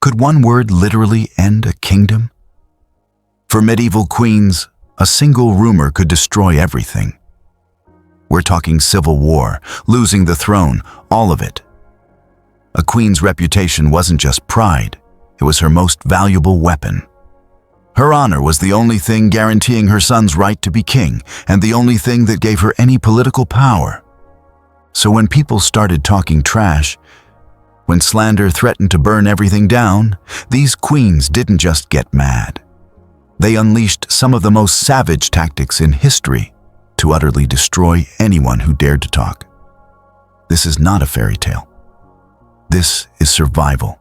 Could one word literally end a kingdom? For medieval queens, a single rumor could destroy everything. We're talking civil war, losing the throne, all of it. A queen's reputation wasn't just pride, it was her most valuable weapon. Her honor was the only thing guaranteeing her son's right to be king, and the only thing that gave her any political power. So when people started talking trash, when slander threatened to burn everything down, these queens didn't just get mad. They unleashed some of the most savage tactics in history to utterly destroy anyone who dared to talk. This is not a fairy tale. This is survival.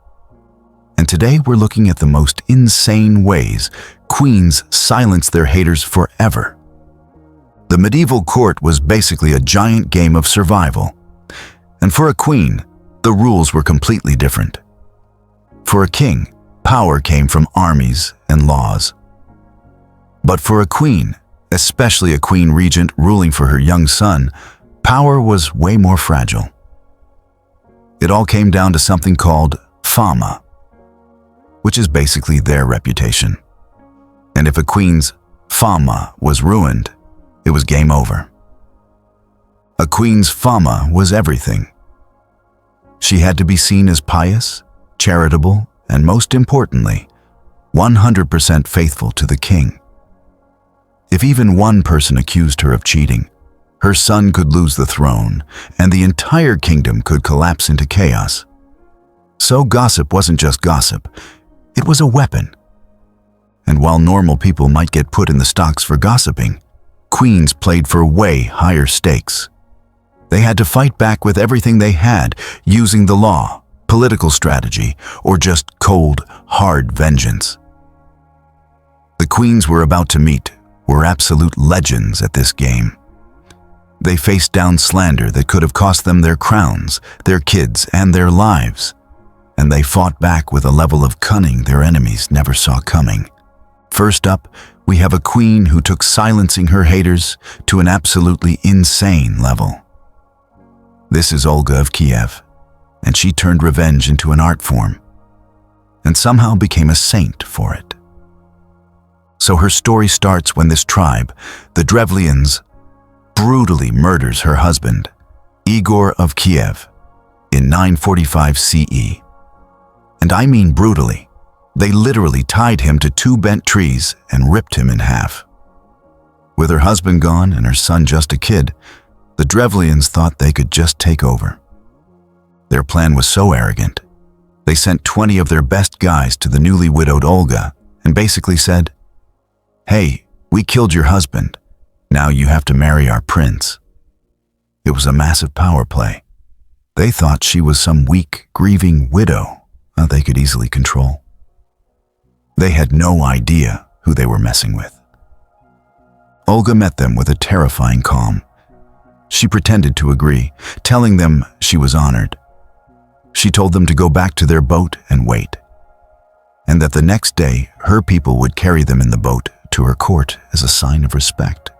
And today we're looking at the most insane ways queens silenced their haters forever. The medieval court was basically a giant game of survival. And for a queen, the rules were completely different. For a king, power came from armies and laws. But for a queen, especially a queen regent ruling for her young son, power was way more fragile. It all came down to something called fama, which is basically their reputation. And if a queen's fama was ruined, it was game over. A queen's fama was everything. She had to be seen as pious, charitable, and most importantly, 100% faithful to the king. If even one person accused her of cheating, her son could lose the throne, and the entire kingdom could collapse into chaos. So gossip wasn't just gossip, it was a weapon. And while normal people might get put in the stocks for gossiping, queens played for way higher stakes. They had to fight back with everything they had, using the law, political strategy, or just cold, hard vengeance. The queens we're about to meet were absolute legends at this game. They faced down slander that could have cost them their crowns, their kids, and their lives. And they fought back with a level of cunning their enemies never saw coming. First up, we have a queen who took silencing her haters to an absolutely insane level. This is Olga of Kiev, and she turned revenge into an art form, and somehow became a saint for it. So her story starts when this tribe, the Drevlians, brutally murders her husband, Igor of Kiev, in 945 CE. And I mean brutally. They literally tied him to two bent trees and ripped him in half. With her husband gone and her son just a kid, the Drevlians thought they could just take over. Their plan was so arrogant, they sent 20 of their best guys to the newly widowed Olga and basically said, "Hey, we killed your husband. Now you have to marry our prince." It was a massive power play. They thought she was some weak, grieving widow they could easily control. They had no idea who they were messing with. Olga met them with a terrifying calm. She pretended to agree, telling them she was honored. She told them to go back to their boat and wait, and that the next day her people would carry them in the boat to her court as a sign of respect.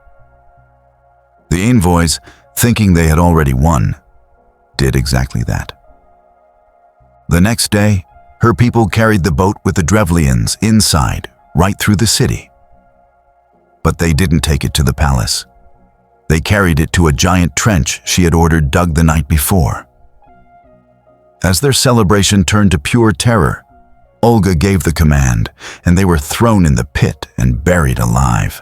The envoys, thinking they had already won, did exactly that. The next day, her people carried the boat with the Drevlians inside, right through the city. But they didn't take it to the palace. They carried it to a giant trench she had ordered dug the night before. As their celebration turned to pure terror, Olga gave the command, and they were thrown in the pit and buried alive.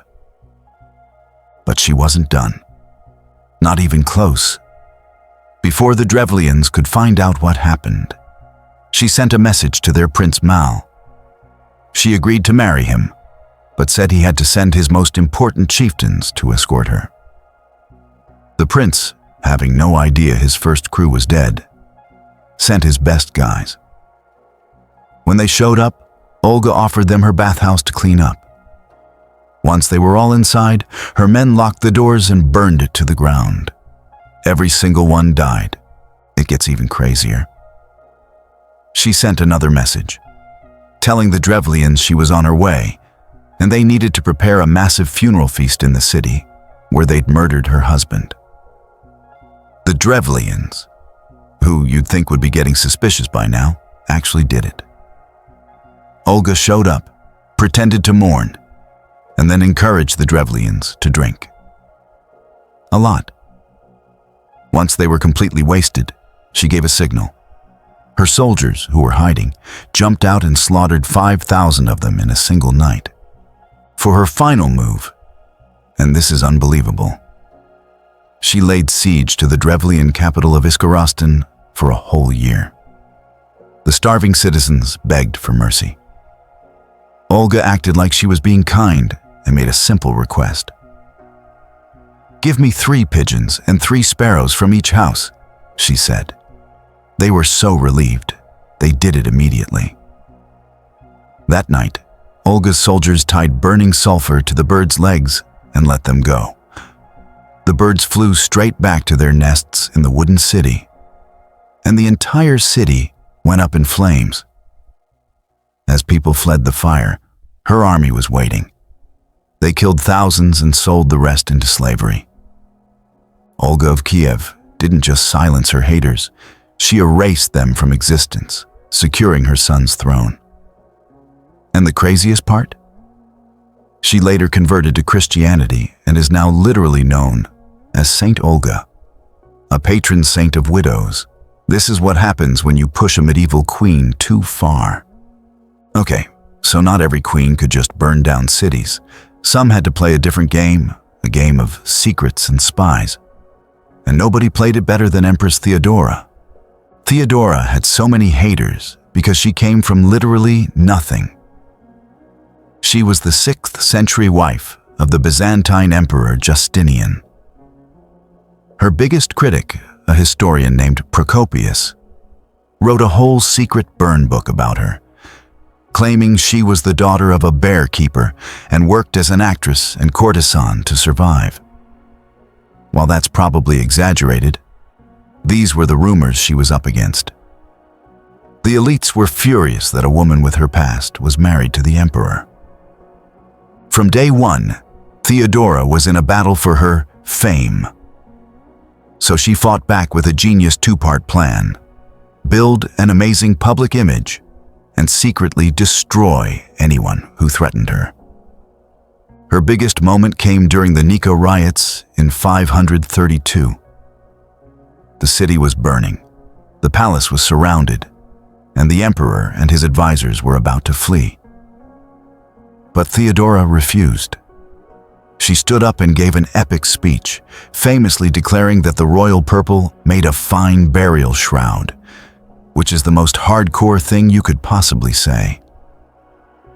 But she wasn't done. Not even close. Before the Drevlians could find out what happened, she sent a message to their Prince Mal. She agreed to marry him, but said he had to send his most important chieftains to escort her. The prince, having no idea his first crew was dead, sent his best guys. When they showed up, Olga offered them her bathhouse to clean up. Once they were all inside, her men locked the doors and burned it to the ground. Every single one died. It gets even crazier. She sent another message, telling the Drevlians she was on her way, and they needed to prepare a massive funeral feast in the city, where they'd murdered her husband. The Drevlians, who you'd think would be getting suspicious by now, actually did it. Olga showed up, pretended to mourn, and then encouraged the Drevlians to drink. A lot. Once they were completely wasted, she gave a signal. Her soldiers, who were hiding, jumped out and slaughtered 5,000 of them in a single night. For her final move, and this is unbelievable, she laid siege to the Drevlian capital of Iskorostan for a whole year. The starving citizens begged for mercy. Olga acted like she was being kind and made a simple request. "Give me 3 pigeons and 3 sparrows from each house," she said. They were so relieved, they did it immediately. That night, Olga's soldiers tied burning sulfur to the birds' legs and let them go. The birds flew straight back to their nests in the wooden city, and the entire city went up in flames. As people fled the fire, her army was waiting. They killed thousands and sold the rest into slavery. Olga of Kiev didn't just silence her haters, she erased them from existence, securing her son's throne. And the craziest part? She later converted to Christianity and is now literally known as Saint Olga, a patron saint of widows. This is what happens when you push a medieval queen too far. Okay, so not every queen could just burn down cities. Some had to play a different game, a game of secrets and spies. And nobody played it better than Empress Theodora. Theodora had so many haters because she came from literally nothing. She was the 6th century wife of the Byzantine Emperor Justinian. Her biggest critic, a historian named Procopius, wrote a whole secret burn book about her, claiming she was the daughter of a bear keeper and worked as an actress and courtesan to survive. While that's probably exaggerated, these were the rumors she was up against. The elites were furious that a woman with her past was married to the emperor. From day one, Theodora was in a battle for her fame. So she fought back with a genius 2-part plan: build an amazing public image and secretly destroy anyone who threatened her. Her biggest moment came during the Nico riots in 532. The city was burning, the palace was surrounded, and the emperor and his advisors were about to flee. But Theodora refused. She stood up and gave an epic speech, famously declaring that the royal purple made a fine burial shroud, which is the most hardcore thing you could possibly say.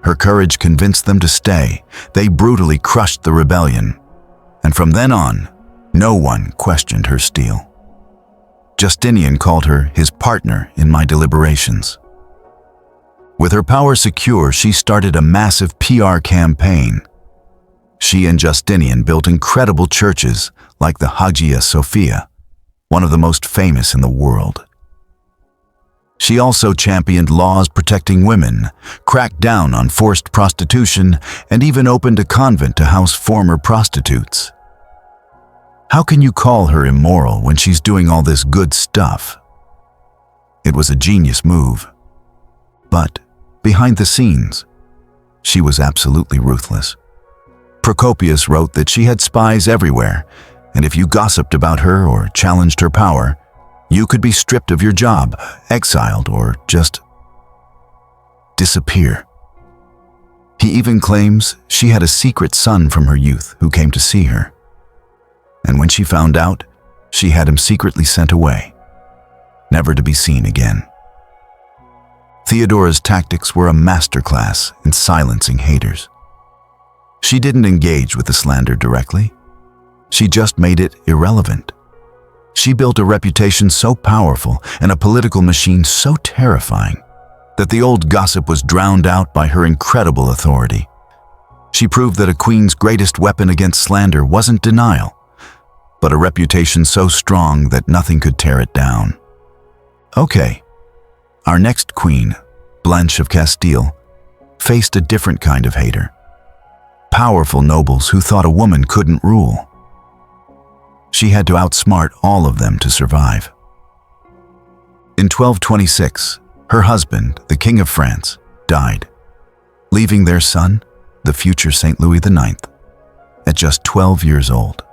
Her courage convinced them to stay. They brutally crushed the rebellion, and from then on, no one questioned her steel. Justinian called her his partner in my deliberations. With her power secure, she started a massive PR campaign. She and Justinian built incredible churches like the Hagia Sophia, one of the most famous in the world. She also championed laws protecting women, cracked down on forced prostitution, and even opened a convent to house former prostitutes. How can you call her immoral when she's doing all this good stuff? It was a genius move. But behind the scenes, she was absolutely ruthless. Procopius wrote that she had spies everywhere, and if you gossiped about her or challenged her power, you could be stripped of your job, exiled, or just disappear. He even claims she had a secret son from her youth who came to see her. And when she found out, she had him secretly sent away, never to be seen again. Theodora's tactics were a masterclass in silencing haters. She didn't engage with the slander directly. She just made it irrelevant. She built a reputation so powerful and a political machine so terrifying that the old gossip was drowned out by her incredible authority. She proved that a queen's greatest weapon against slander wasn't denial, but a reputation so strong that nothing could tear it down. Okay, our next queen, Blanche of Castile, faced a different kind of hater. Powerful nobles who thought a woman couldn't rule. She had to outsmart all of them to survive. In 1226, her husband, the King of France, died, leaving their son, the future St. Louis IX, at just 12 years old.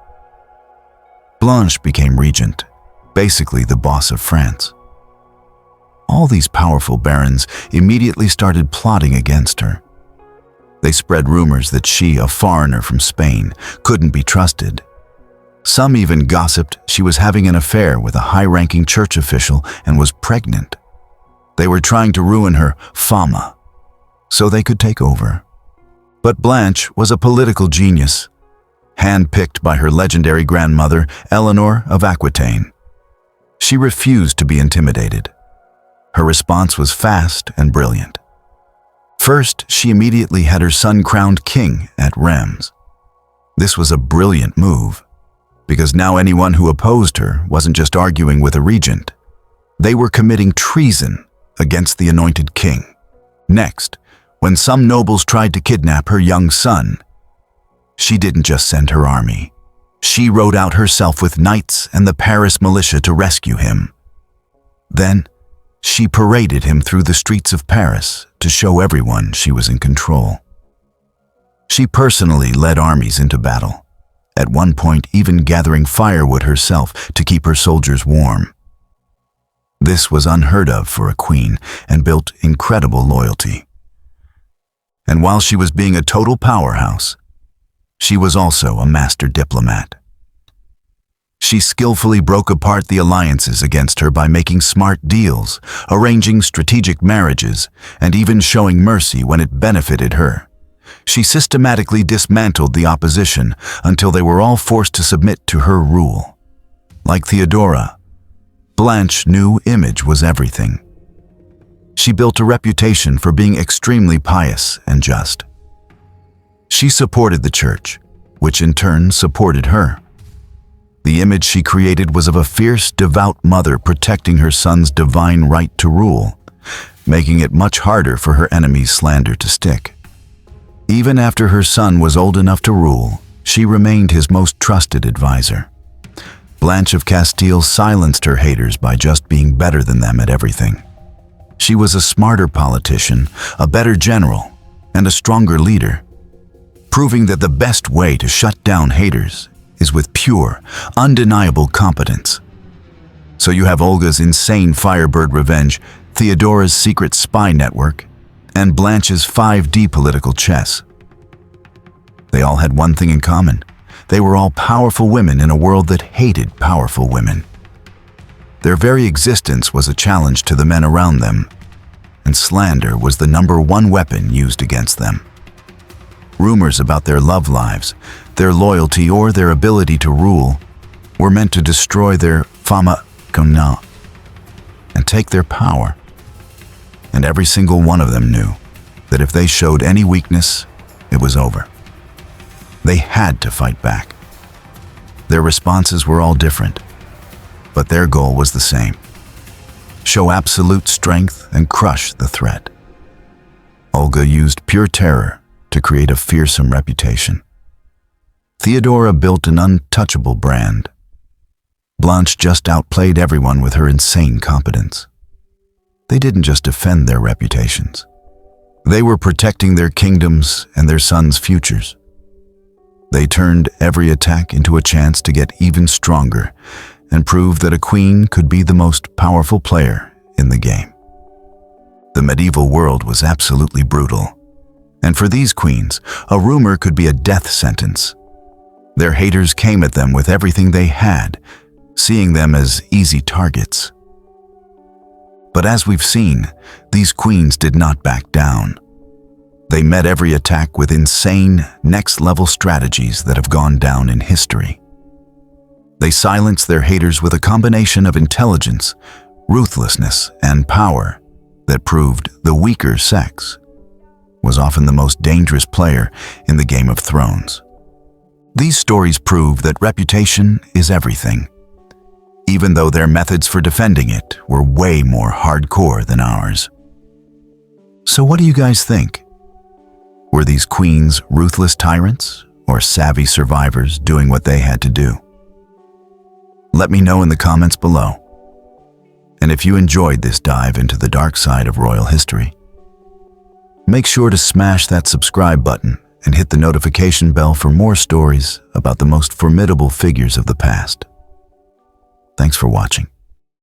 Blanche became regent, basically the boss of France. All these powerful barons immediately started plotting against her. They spread rumors that she, a foreigner from Spain, couldn't be trusted. Some even gossiped she was having an affair with a high-ranking church official and was pregnant. They were trying to ruin her fama, so they could take over. But Blanche was a political genius, handpicked by her legendary grandmother, Eleanor of Aquitaine. She refused to be intimidated. Her response was fast and brilliant. First, she immediately had her son crowned king at Reims. This was a brilliant move, because now anyone who opposed her wasn't just arguing with a regent. They were committing treason against the anointed king. Next, when some nobles tried to kidnap her young son, she didn't just send her army. She rode out herself with knights and the Paris militia to rescue him. Then, she paraded him through the streets of Paris to show everyone she was in control. She personally led armies into battle, at one point even gathering firewood herself to keep her soldiers warm. This was unheard of for a queen and built incredible loyalty. And while she was being a total powerhouse, she was also a master diplomat. She skillfully broke apart the alliances against her by making smart deals, arranging strategic marriages, and even showing mercy when it benefited her. She systematically dismantled the opposition until they were all forced to submit to her rule. Like Theodora, Blanche knew image was everything. She built a reputation for being extremely pious and just. She supported the church, which in turn supported her. The image she created was of a fierce, devout mother protecting her son's divine right to rule, making it much harder for her enemies' slander to stick. Even after her son was old enough to rule, she remained his most trusted advisor. Blanche of Castile silenced her haters by just being better than them at everything. She was a smarter politician, a better general, and a stronger leader, proving that the best way to shut down haters is with pure, undeniable competence. So you have Olga's insane Firebird revenge, Theodora's secret spy network, and Blanche's 5D political chess. They all had one thing in common. They were all powerful women in a world that hated powerful women. Their very existence was a challenge to the men around them, and slander was the #1 weapon used against them. Rumors about their love lives, their loyalty, or their ability to rule were meant to destroy their fama cunning and take their power. And every single one of them knew that if they showed any weakness, it was over. They had to fight back. Their responses were all different, but their goal was the same: show absolute strength and crush the threat. Olga used pure terror to create a fearsome reputation. Theodora built an untouchable brand. Blanche just outplayed everyone with her insane competence. They didn't just defend their reputations. They were protecting their kingdoms and their sons' futures. They turned every attack into a chance to get even stronger and prove that a queen could be the most powerful player in the game. The medieval world was absolutely brutal. And for these queens, a rumor could be a death sentence. Their haters came at them with everything they had, seeing them as easy targets. But as we've seen, these queens did not back down. They met every attack with insane, next-level strategies that have gone down in history. They silenced their haters with a combination of intelligence, ruthlessness, and power that proved the weaker sex was often the most dangerous player in the Game of Thrones. These stories prove that reputation is everything, even though their methods for defending it were way more hardcore than ours. So what do you guys think? Were these queens ruthless tyrants or savvy survivors doing what they had to do? Let me know in the comments below. And if you enjoyed this dive into the dark side of royal history, Make sure to smash that subscribe button and hit the notification bell for more stories about the most formidable figures of the past. Thanks for watching.